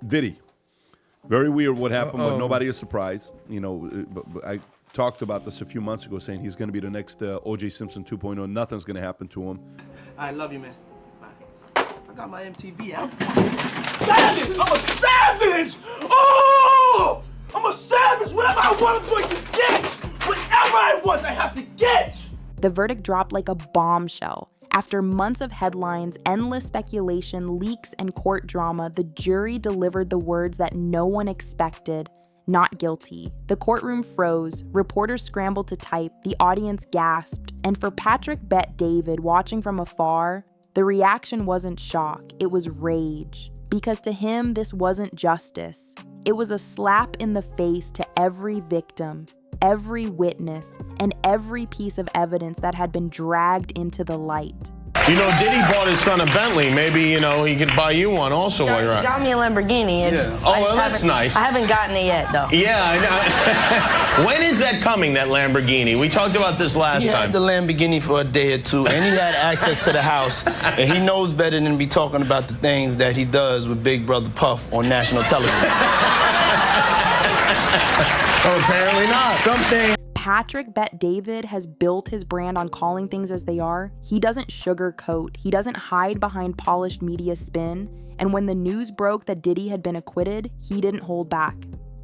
Diddy. Very weird what happened, but nobody is surprised. You know, I talked about this a few months ago, saying he's going to be the next O.J. Simpson 2.0. Nothing's going to happen to him. I love you, man. Bye. I got my MTV out. Savage! I'm a savage! Oh! I'm a savage! Whatever I want, I'm going to get! Whatever I want, I have to get! The verdict dropped like a bombshell. After months of headlines, endless speculation, leaks, and court drama, the jury delivered the words that no one expected: not guilty. The courtroom froze, reporters scrambled to type, the audience gasped, and for Patrick Bet David, watching from afar, the reaction wasn't shock, it was rage. Because to him, this wasn't justice. It was a slap in the face to every victim, every witness, and every piece of evidence that had been dragged into the light. You know, Diddy bought his son a Bentley. Maybe, you know, he could buy you one also while you're out. He got me a Lamborghini. Well, that's nice. I haven't gotten it yet, though. Yeah, I know. When is that coming, that Lamborghini? We talked about this last time. He had the Lamborghini for a day or two, and he had access to the house, and he knows better than to be talking about the things that he does with Big Brother Puff on national television. Oh, apparently not. Something. Patrick Bet David has built his brand on calling things as they are. He doesn't sugarcoat. He doesn't hide behind polished media spin. And when the news broke that Diddy had been acquitted, he didn't hold back.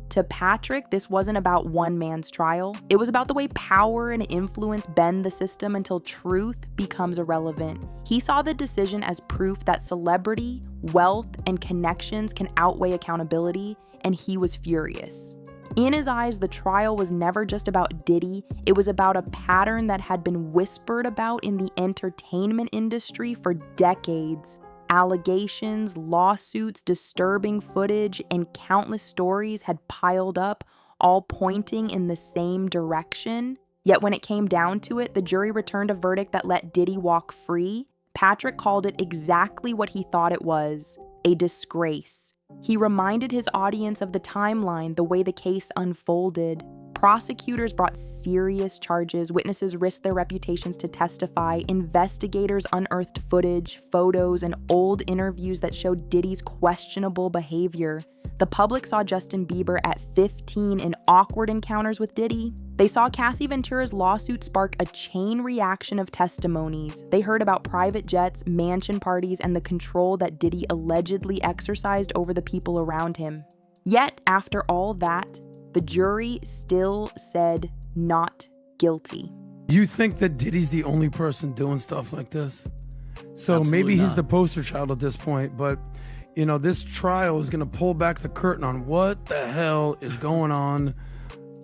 To Patrick, this wasn't about one man's trial. It was about the way power and influence bend the system until truth becomes irrelevant. He saw the decision as proof that celebrity, wealth, and connections can outweigh accountability, and he was furious. In his eyes, the trial was never just about Diddy. It was about a pattern that had been whispered about in the entertainment industry for decades. Allegations, lawsuits, disturbing footage, and countless stories had piled up, all pointing in the same direction. Yet when it came down to it, the jury returned a verdict that let Diddy walk free. Patrick called it exactly what he thought it was: a disgrace. He reminded his audience of the timeline, the way the case unfolded. Prosecutors brought serious charges, witnesses risked their reputations to testify, investigators unearthed footage, photos, and old interviews that showed Diddy's questionable behavior. The public saw Justin Bieber at 15 in awkward encounters with Diddy. They saw Cassie Ventura's lawsuit spark a chain reaction of testimonies. They heard about private jets, mansion parties, and the control that Diddy allegedly exercised over the people around him. Yet, after all that, the jury still said not guilty. You think that Diddy's the only person doing stuff like this? So Absolutely maybe he's not. the poster child at this point, but you know, this trial is going to pull back the curtain on what the hell is going on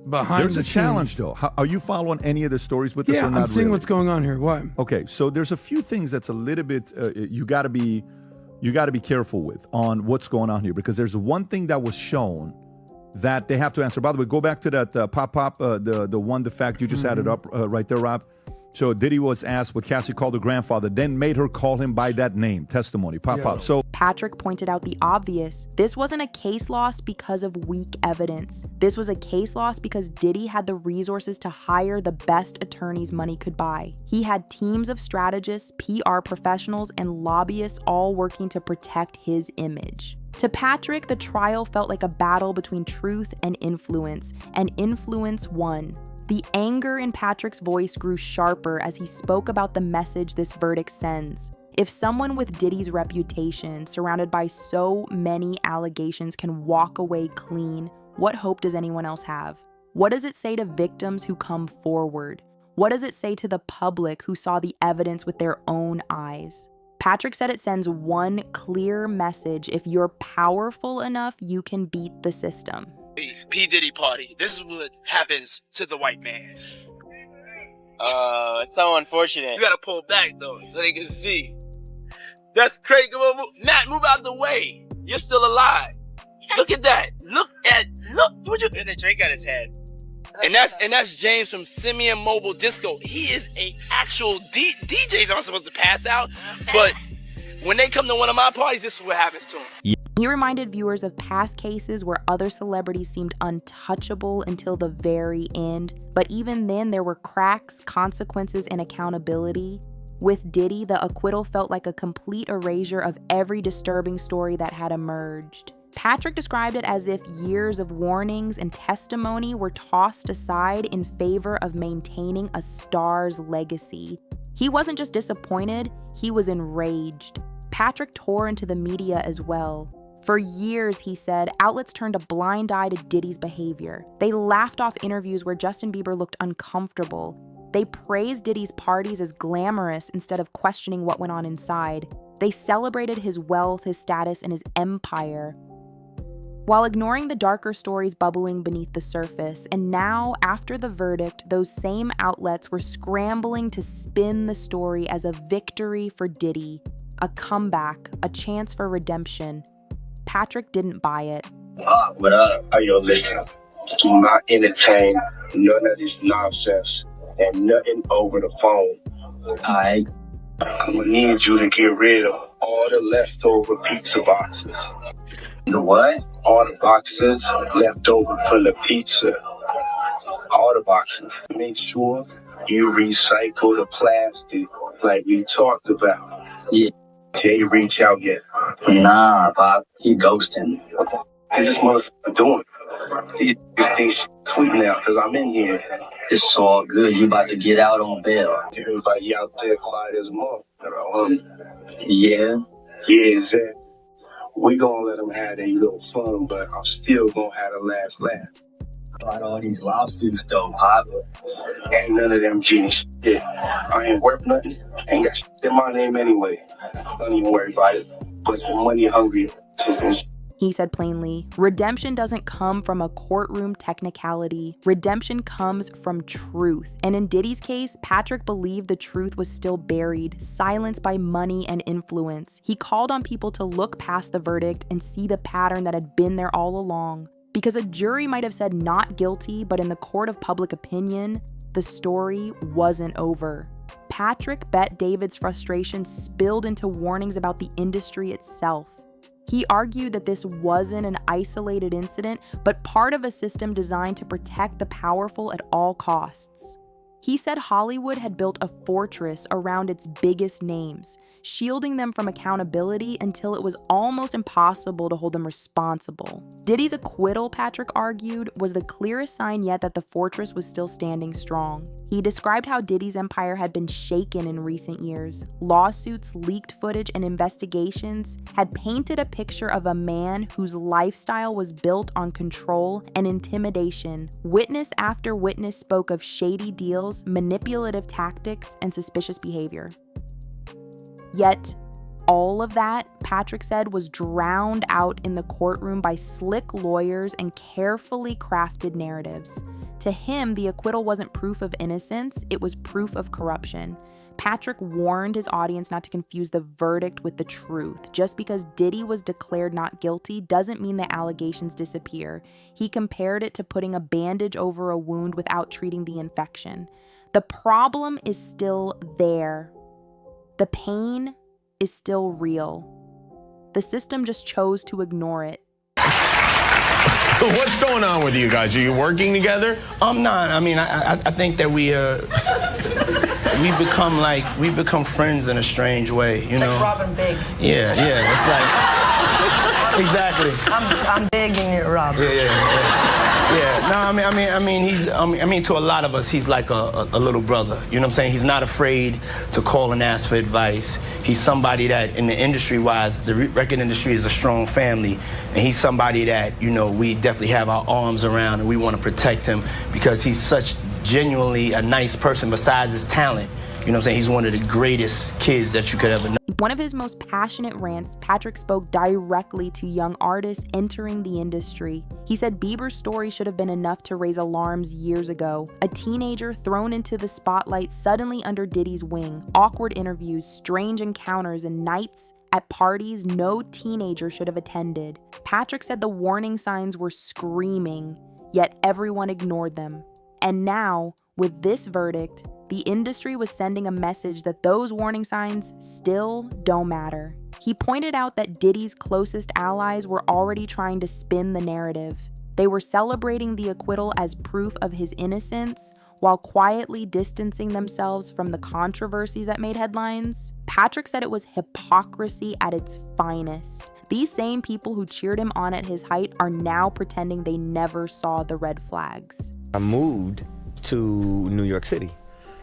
behind There's the a scenes. challenge, though. Are you following any of the stories with us Yeah, or not? I'm seeing really? what's going on here. Why? Okay, so there's a few things that's a little bit you got to be careful with on what's going on here, because there's one thing that was shown that they have to answer. By the way, go back to that the fact you just had it up right there, Rob. So Diddy was asked what Cassie called her grandfather, then made her call him by that name. Testimony, Pop. So Patrick pointed out the obvious. This wasn't a case loss because of weak evidence. This was a case loss because Diddy had the resources to hire the best attorneys money could buy. He had teams of strategists, PR professionals, and lobbyists all working to protect his image. To Patrick, the trial felt like a battle between truth and influence won. The anger in Patrick's voice grew sharper as he spoke about the message this verdict sends. If someone with Diddy's reputation, surrounded by so many allegations, can walk away clean, what hope does anyone else have? What does it say to victims who come forward? What does it say to the public who saw the evidence with their own eyes? Patrick said it sends one clear message: if you're powerful enough, you can beat the system. P. Diddy party. This is what happens to the white man. It's so unfortunate. You gotta pull back though, so they can see. That's crazy. Matt, move out the way. You're still alive. Look at that. Look. What you? Look at the drink on his head. And that's James from Simeon Mobile Disco. He is a actual DJs aren't supposed to pass out, but when they come to one of my parties, this is what happens to them. He reminded viewers of past cases where other celebrities seemed untouchable until the very end, but even then there were cracks, consequences, and accountability. With Diddy, the acquittal felt like a complete erasure of every disturbing story that had emerged. Patrick described it as if years of warnings and testimony were tossed aside in favor of maintaining a star's legacy. He wasn't just disappointed, he was enraged. Patrick tore into the media as well. For years, he said, outlets turned a blind eye to Diddy's behavior. They laughed off interviews where Justin Bieber looked uncomfortable. They praised Diddy's parties as glamorous instead of questioning what went on inside. They celebrated his wealth, his status, and his empire, while ignoring the darker stories bubbling beneath the surface. And now, after the verdict, those same outlets were scrambling to spin the story as a victory for Diddy, a comeback, a chance for redemption. Patrick didn't buy it. What up? How you listening? Do not entertain none of this nonsense and nothing over the phone. Alright. I'm gonna need you to get rid of all the leftover pizza boxes. The what? All the boxes left over from the pizza. All the boxes. Make sure you recycle the plastic like we talked about. Yeah. Can you reach out yet? Nah, Pop. He ghosting. Hey, this motherfucker doing? These things tweet now because I'm in here. It's all good. You about to get out on bail. Everybody out there quiet as a motherfucker. Yeah. Yeah, exactly. We gonna let them have their little fun, but I'm still gonna have the last laugh. About all these lawsuits though, Pop. Ain't none of them getting shit. I ain't worth nothing. Ain't got shit in my name anyway. Don't even worry about it. But the money hungry. He said plainly, redemption doesn't come from a courtroom technicality. Redemption comes from truth. And in Diddy's case, Patrick believed the truth was still buried, silenced by money and influence. He called on people to look past the verdict and see the pattern that had been there all along. Because a jury might have said not guilty, but in the court of public opinion, the story wasn't over. Patrick bet David's frustration spilled into warnings about the industry itself. He argued that this wasn't an isolated incident, but part of a system designed to protect the powerful at all costs. He said Hollywood had built a fortress around its biggest names, shielding them from accountability until it was almost impossible to hold them responsible. Diddy's acquittal, Patrick argued, was the clearest sign yet that the fortress was still standing strong. He described how Diddy's empire had been shaken in recent years. Lawsuits, leaked footage, and investigations had painted a picture of a man whose lifestyle was built on control and intimidation. Witness after witness spoke of shady deals, manipulative tactics, and suspicious behavior. Yet, all of that, Patrick said, was drowned out in the courtroom by slick lawyers and carefully crafted narratives. To him, the acquittal wasn't proof of innocence, it was proof of corruption. Patrick warned his audience not to confuse the verdict with the truth. Just because Diddy was declared not guilty doesn't mean the allegations disappear. He compared it to putting a bandage over a wound without treating the infection. The problem is still there. The pain is still real. The system just chose to ignore it. What's going on with you guys? Are you working together? I'm not. I mean, I think that we've become friends in a strange way, you know. Like Robin Big. Yeah. It's like exactly. I'm big and you're Robin. Yeah. No, I mean, to a lot of us, he's like a little brother. You know what I'm saying? He's not afraid to call and ask for advice. He's somebody that, in the industry-wise, the record industry is a strong family, and he's somebody that, you know, we definitely have our arms around, and we want to protect him because he's such genuinely a nice person besides his talent. You know what I'm saying? He's one of the greatest kids that you could ever know. One of his most passionate rants, Patrick spoke directly to young artists entering the industry. He said Bieber's story should have been enough to raise alarms years ago. A teenager thrown into the spotlight suddenly under Diddy's wing, awkward interviews, strange encounters, and nights at parties no teenager should have attended. Patrick said the warning signs were screaming, yet everyone ignored them. And now, with this verdict, the industry was sending a message that those warning signs still don't matter. He pointed out that Diddy's closest allies were already trying to spin the narrative. They were celebrating the acquittal as proof of his innocence, while quietly distancing themselves from the controversies that made headlines. Patrick said it was hypocrisy at its finest. These same people who cheered him on at his height are now pretending they never saw the red flags. I moved to New York City,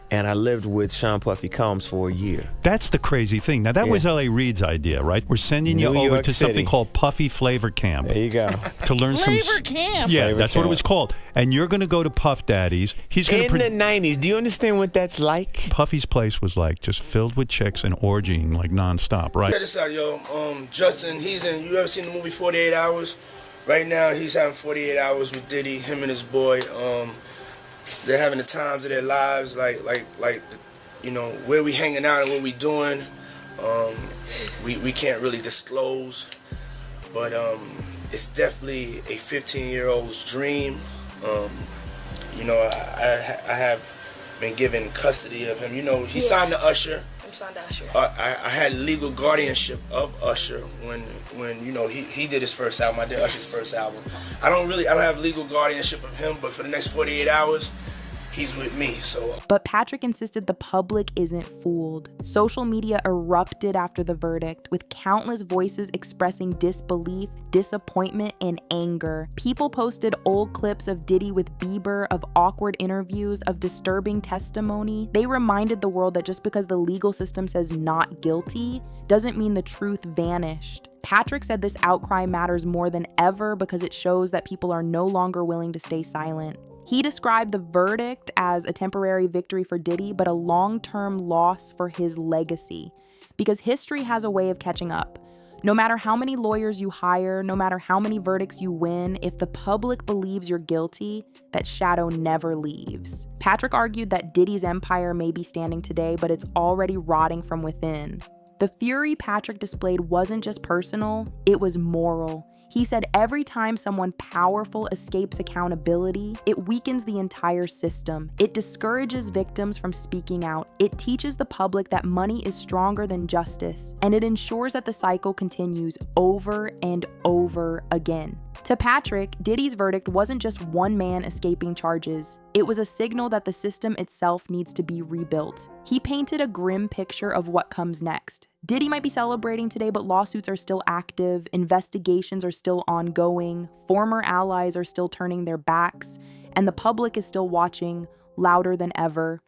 and I lived with Sean Puffy Combs for a year. That's the crazy thing. Now, that was L.A. Reid's idea, right? We're sending you New over York to City. something called Puffy Flavor Camp. There you go. To learn Flavor Camp. Yeah, Flavor that's what it Camp. was called. And you're going to go to Puff Daddy's. He's going In the 90s, do you understand what that's like? Puffy's place was like just filled with chicks and orgying like nonstop, right? Check this out, yo. Justin, you ever seen the movie 48 Hours? Right now, he's having 48 hours with Diddy, him and his boy. They're having the times of their lives, like you know, where we hanging out and what we doing. We can't really disclose, but it's definitely a 15-year-old's dream. You know, I have been given custody of him. You know, he signed to Usher. I'm signed to Usher. I had legal guardianship of Usher when you know he did his first album. I did Usher's first album. I don't have legal guardianship of him, but for the next 48 hours, he's with me. So. But Patrick insisted the public isn't fooled. Social media erupted after the verdict, with countless voices expressing disbelief, disappointment, and anger. People posted old clips of Diddy with Bieber, of awkward interviews, of disturbing testimony. They reminded the world that just because the legal system says not guilty doesn't mean the truth vanished. Patrick said this outcry matters more than ever because it shows that people are no longer willing to stay silent. He described the verdict as a temporary victory for Diddy, but a long-term loss for his legacy, because history has a way of catching up. No matter how many lawyers you hire, no matter how many verdicts you win, if the public believes you're guilty, that shadow never leaves. Patrick argued that Diddy's empire may be standing today, but it's already rotting from within. The fury Patrick displayed wasn't just personal, it was moral. He said every time someone powerful escapes accountability, it weakens the entire system. It discourages victims from speaking out. It teaches the public that money is stronger than justice, and it ensures that the cycle continues over and over again. To Patrick, Diddy's verdict wasn't just one man escaping charges. It was a signal that the system itself needs to be rebuilt. He painted a grim picture of what comes next. Diddy might be celebrating today, but lawsuits are still active, investigations are still ongoing, former allies are still turning their backs, and the public is still watching louder than ever.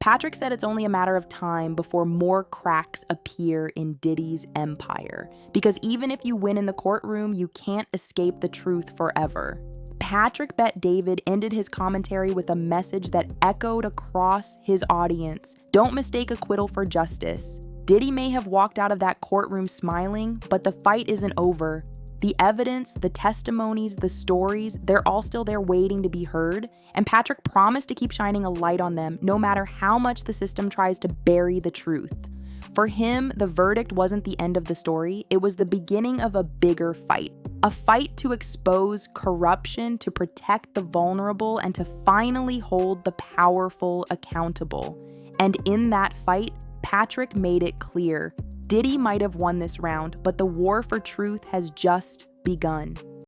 Patrick said it's only a matter of time before more cracks appear in Diddy's empire, because even if you win in the courtroom, you can't escape the truth forever. Patrick Bet David ended his commentary with a message that echoed across his audience. Don't mistake acquittal for justice. Diddy may have walked out of that courtroom smiling, but the fight isn't over. The evidence, the testimonies, the stories, they're all still there waiting to be heard, and Patrick promised to keep shining a light on them no matter how much the system tries to bury the truth. For him, the verdict wasn't the end of the story, it was the beginning of a bigger fight. A fight to expose corruption, to protect the vulnerable, and to finally hold the powerful accountable. And in that fight, Patrick made it clear. Diddy might have won this round, but the war for truth has just begun.